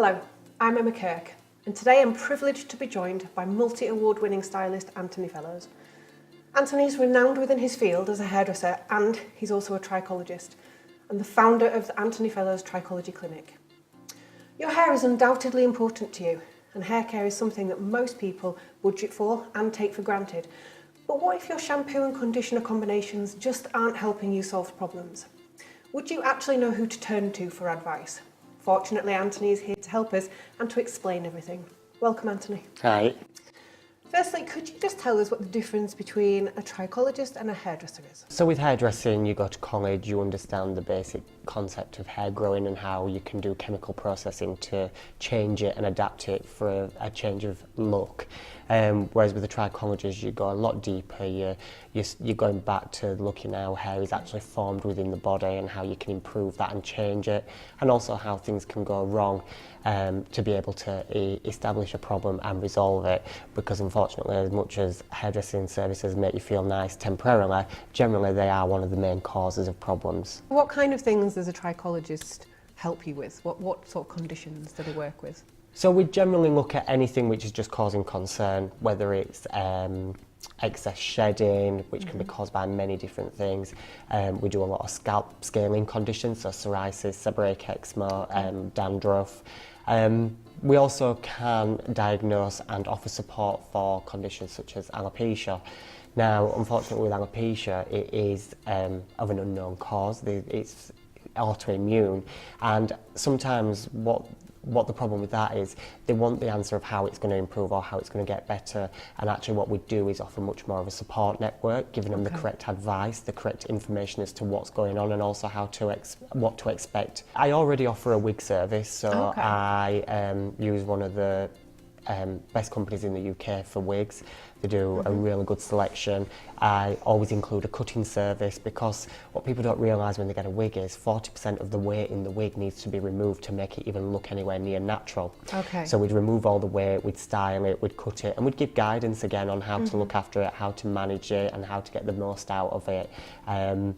Hello, I'm Emma Kirk, and today I'm privileged to be joined by multi-award-winning stylist Anthony Fellows. Anthony is renowned within his field as a hairdresser, and he's also a trichologist, and the founder of the Anthony Fellows Trichology Clinic. Your hair is undoubtedly important to you, and hair care is something that most people budget for and take for granted. But what if your shampoo and conditioner combinations just aren't helping you solve problems? Would you actually know who to turn to for advice? Fortunately, Anthony is here to help us and to explain everything. Welcome, Anthony. Hi. Firstly, could you just tell us what the difference between a trichologist and a hairdresser is? So with hairdressing, you go to college, you understand the basic concept of hair growing and how you can do chemical processing to change it and adapt it for a change of look. Whereas with a trichologist, you go a lot deeper. You're going back to looking how hair is actually formed within the body and how you can improve that and change it, and also how things can go wrong to be able to establish a problem and resolve it. Because unfortunately, as much as hairdressing services make you feel nice temporarily, generally they are one of the main causes of problems. What kind of things does a trichologist help you with? What sort of conditions do they work with? So we generally look at anything which is just causing concern, whether it's excess shedding, which can be caused by many different things. We do a lot of scalp scaling conditions, so psoriasis, seborrheic eczema, dandruff. We also can diagnose and offer support for conditions such as alopecia. Now, unfortunately with alopecia, it is of an unknown cause. It's autoimmune, and sometimes what the problem with that is, they want the answer of how it's going to improve or how it's going to get better, and actually what we do is offer much more of a support network, giving them the correct advice, the correct information as to what's going on, and also what to expect. I already offer a wig service, so I use one of the best companies in the UK for wigs. They do a really good selection. I always include a cutting service, because what people don't realise when they get a wig is 40% of the weight in the wig needs to be removed to make it even look anywhere near natural. Okay. So we'd remove all the weight, we'd style it, we'd cut it, and we'd give guidance again on how to look after it, how to manage it, and how to get the most out of it. I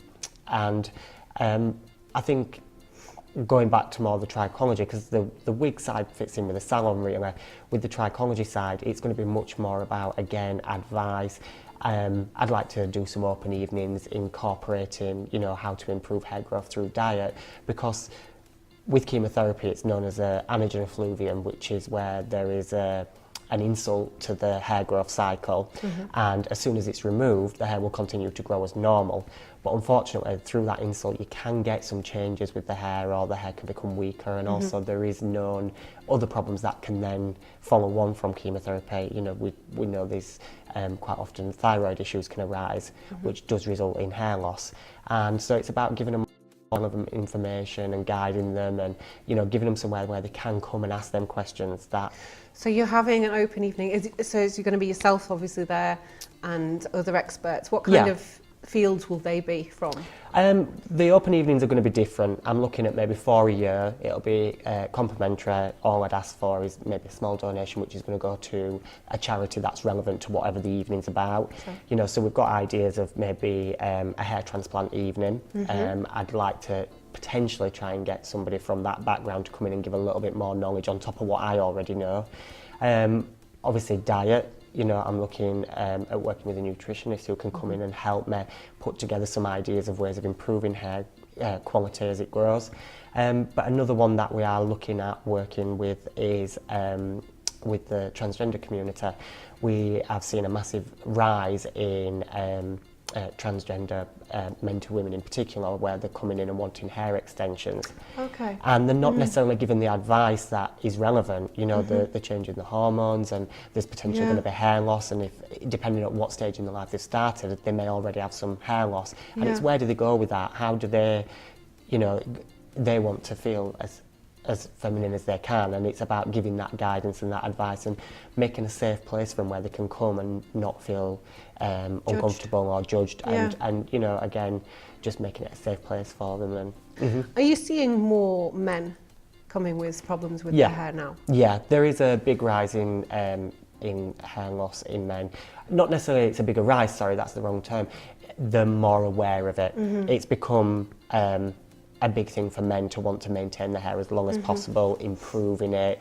think going back to more the trichology, because the wig side fits in with the salon really. With the trichology side, it's going to be much more about, again, advice. I'd like to do some open evenings incorporating, how to improve hair growth through diet, because with chemotherapy it's known as an anagen effluvium, which is where there is an insult to the hair growth cycle, and as soon as it's removed, the hair will continue to grow as normal. But unfortunately, through that insult, you can get some changes with the hair, or the hair can become weaker, and also there is known other problems that can then follow on from chemotherapy. We know these quite often thyroid issues can arise, which does result in hair loss. And so it's about giving them all of them information and guiding them, and giving them somewhere where they can come and ask them questions. So you're having an open evening. Is you're going to be yourself obviously there, and other experts. What kind of fields will they be from? The open evenings are going to be different. I'm looking at maybe 4 a year. It'll be complimentary. All I'd ask for is maybe a small donation, which is going to go to a charity that's relevant to whatever the evening's about. Sure. So we've got ideas of maybe a hair transplant evening. I'd like to potentially try and get somebody from that background to come in and give a little bit more knowledge on top of what I already know. Obviously diet. I'm looking at working with a nutritionist who can come in and help me put together some ideas of ways of improving hair quality as it grows. But another one that we are looking at working with is with the transgender community. We have seen a massive rise in transgender men to women in particular, where they're coming in and wanting hair extensions. Okay. And they're not necessarily given the advice that is relevant. They're changing the hormones, and there's potentially going to be hair loss, and depending on what stage in their life they've started, they may already have some hair loss. And it's where do they go with that? How do they, they want to feel as feminine as they can, and it's about giving that guidance and that advice and making a safe place from where they can come and not feel uncomfortable or judged, and again, just making it a safe place for them. And Are you seeing more men coming with problems with their hair now? Yeah, there is a big rise in hair loss in men. Not necessarily it's a bigger rise, sorry, that's the wrong term. They're more aware of it. It's become a big thing for men to want to maintain their hair as long as possible, improving it.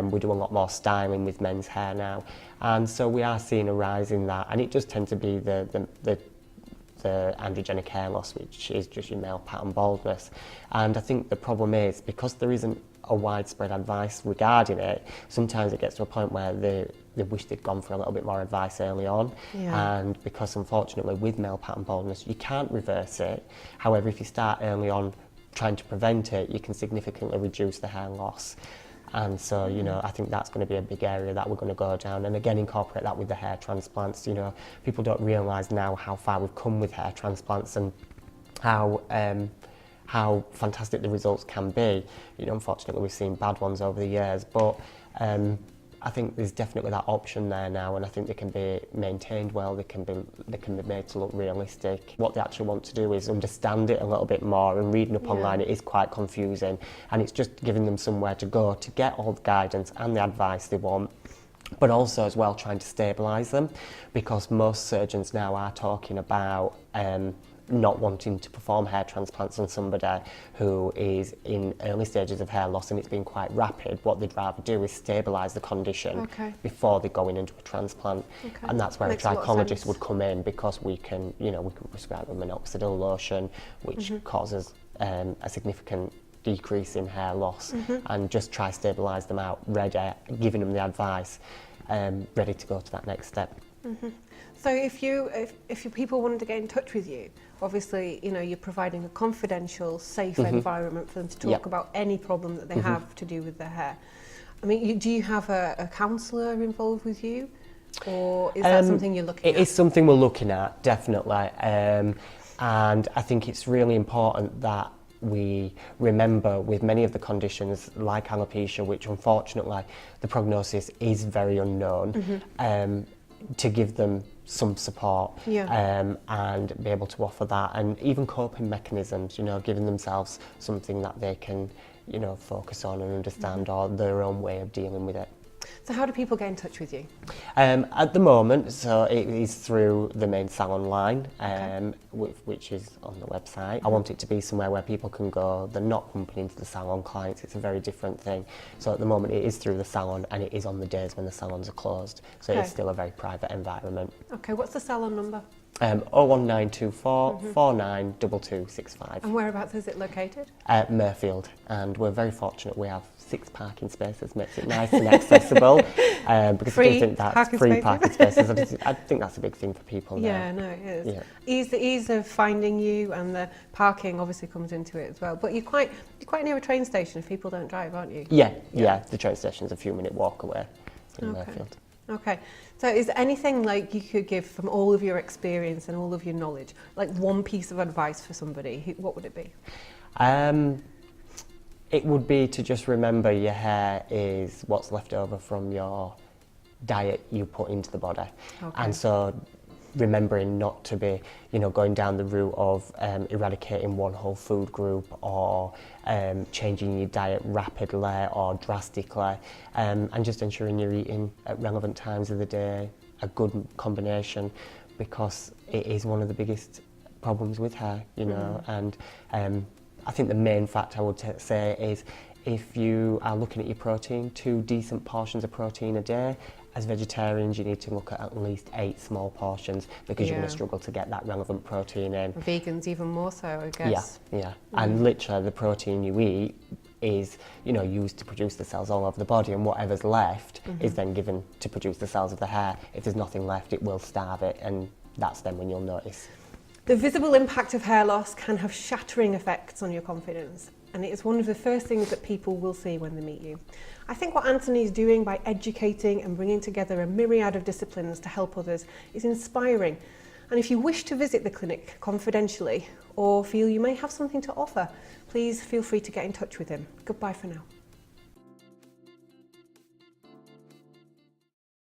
We do a lot more styling with men's hair now, and so we are seeing a rise in that, and it does tend to be the androgenic hair loss, which is just your male pattern baldness. And I think the problem is, because there isn't a widespread advice regarding it, sometimes it gets to a point where they wish they'd gone for a little bit more advice early on. And because unfortunately with male pattern baldness you can't reverse it. However, if you start early on trying to prevent it, you can significantly reduce the hair loss. And so, you know, I think that's going to be a big area that we're going to go down, and again incorporate that with the hair transplants. You know, people don't realise now how far we've come with hair transplants and how fantastic the results can be. You know, unfortunately we've seen bad ones over the years, but I think there's definitely that option there now, and I think they can be maintained well, they can be made to look realistic. What they actually want to do is understand it a little bit more, and reading up online it is quite confusing, and it's just giving them somewhere to go to get all the guidance and the advice they want, but also as well trying to stabilise them, because most surgeons now are talking about not wanting to perform hair transplants on somebody who is in early stages of hair loss and it's been quite rapid. What they'd rather do is stabilise the condition before they go in and do a transplant. And that's where a trichologist would come in, because we can prescribe a minoxidil lotion, which causes a significant decrease in hair loss, and just try to stabilise them out, ready, giving them the advice, ready to go to that next step. So if your people wanted to get in touch with you, obviously, you know, you're providing a confidential, safe environment for them to talk about any problem that they have to do with their hair. I mean, do you have a counsellor involved with you, or is that something you're looking at? It is something we're looking at, definitely. And I think it's really important that we remember with many of the conditions like alopecia, which unfortunately the prognosis is very unknown, to give them some support and be able to offer that, and even coping mechanisms, you know, giving themselves something that they can, you know, focus on and understand, or their own way of dealing with it. So how do people get in touch with you? At the moment, so it is through the main Salon line, which is on the website. I want it to be somewhere where people can go. They're not bumping into the Salon clients. It's a very different thing. So at the moment, it is through the Salon, and it is on the days when the salons are closed. So it's still a very private environment. Okay, what's the Salon number? 01924 492265. And whereabouts is it located? Mirfield, and we're very fortunate we have 6 parking spaces, makes it nice and accessible, because I do think that's free parking spaces. I think that's a big thing for people now. Yeah, no, it is. The ease of finding you, and the parking obviously comes into it as well. But you're quite near a train station if people don't drive, aren't you? Yeah. The train station's a few minute walk away in Mirfield. Okay, so is there anything like you could give from all of your experience and all of your knowledge, like one piece of advice for somebody? What would it be? It would be to just remember your hair is what's left over from your diet you put into the body. And so remembering not to be, you know, going down the route of eradicating one whole food group, or changing your diet rapidly or drastically, and just ensuring you're eating at relevant times of the day, a good combination, because it is one of the biggest problems with hair, you know. And I think the main fact I would say is, if you are looking at your protein, 2 decent portions of protein a day. As vegetarians, you need to look at least 8 small portions, because you're going to struggle to get that relevant protein in. Vegans even more so, I guess. And literally the protein you eat is, you know, used to produce the cells all over the body, and whatever's left is then given to produce the cells of the hair. If there's nothing left, it will starve it, and that's then when you'll notice. The visible impact of hair loss can have shattering effects on your confidence, and it is one of the first things that people will see when they meet you. I think what Anthony is doing by educating and bringing together a myriad of disciplines to help others is inspiring. And if you wish to visit the clinic confidentially, or feel you may have something to offer, please feel free to get in touch with him. Goodbye for now.